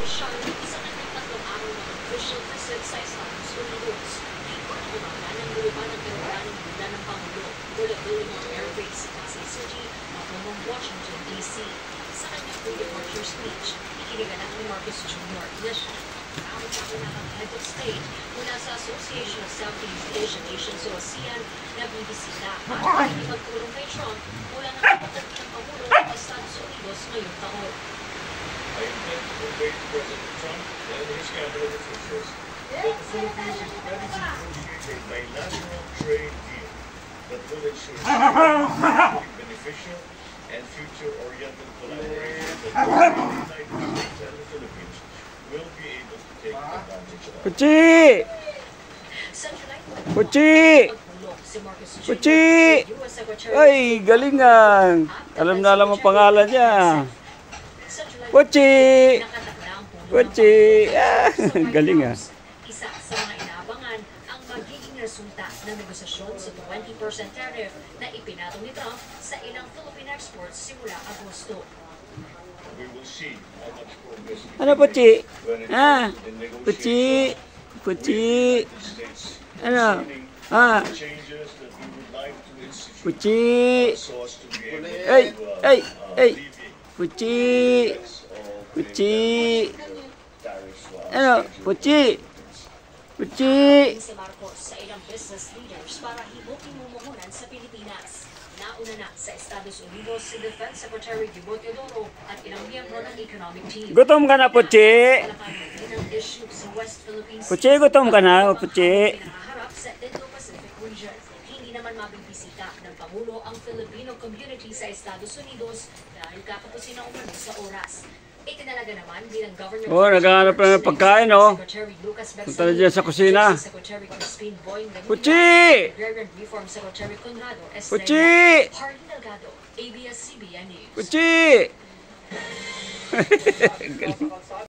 Charlotte sa kanyang 3 araw na official visit sa Estados Unidos. Ikot umaga ng luluban ng eroplanong mula ng Pangulo mula Villamar Air Base sa Pasay City, patungong Washington, D.C. Sa kanyang pre-departure speech, ikiniganap ni Marcos Jr. na siya ang kaunahang head of state mula sa Association of Southeast Asian Nations o ASEAN na bibisita para ipagtulong kay Trump mula ng kapatid ng Pangulo ng Estados Unidos ngayong taon. I intend to convey to President Trump and his cabinet officials that the Philippines is ready to negotiate a bilateral trade deal that will ensure mutually beneficial and future-oriented collaboration that both the United States and the Philippines will be able to take advantage of. Puchi! Puchi! Puchi! Ay, galingan! Alam na alam ang pangalan niya. Puchi! Puchi! Ah, galing ah. Isa sa mga inaabangan ang magiging resulta ng negosasyon sa 20% tariff na ipinatong ni Trump sa ilang Philippine exports simula Agosto. We will see how much progress we Ano, can Puchi? make when it Ah, comes to the Puchi! negotiations Puchi! with the United States Ano? concerning Ah, the changes that we would like to institute Puchi! so as to be able Ay, to ay, ay! alleviate Puchi! the effects of Puchi! tariffs Ano? Puchi! Puchi! Si Marcos sa ilang business leaders para himuking mumuhunan sa Pilipinas. Nauna na sa Estados Unidos si Defense Secretary Gibo Teodoro at ilang miyembro ng economic team. Gutom ka na, Puchi! Talakayin din ang issue sa West Philippine Sea. Puchi, gutom ka na, Puchi! Pinakaharap sa Indo-Pacific region. Hindi naman mabibisita ng Pangulo ang Filipino community sa Estados Unidos dahil kakapusin na umano sa oras. Itinalaga naman bilang Governor Oh, naghahanap na ng pagkain, oh. Secretary Lucas Punta na dyan sa kusina. Secretary Crispin Boying Damuda, Puchi! Agrarian Reform Secretary Conrado Estrella, Puchi! Hardy Delgado, ABS-CBN News. Puchi! Galing.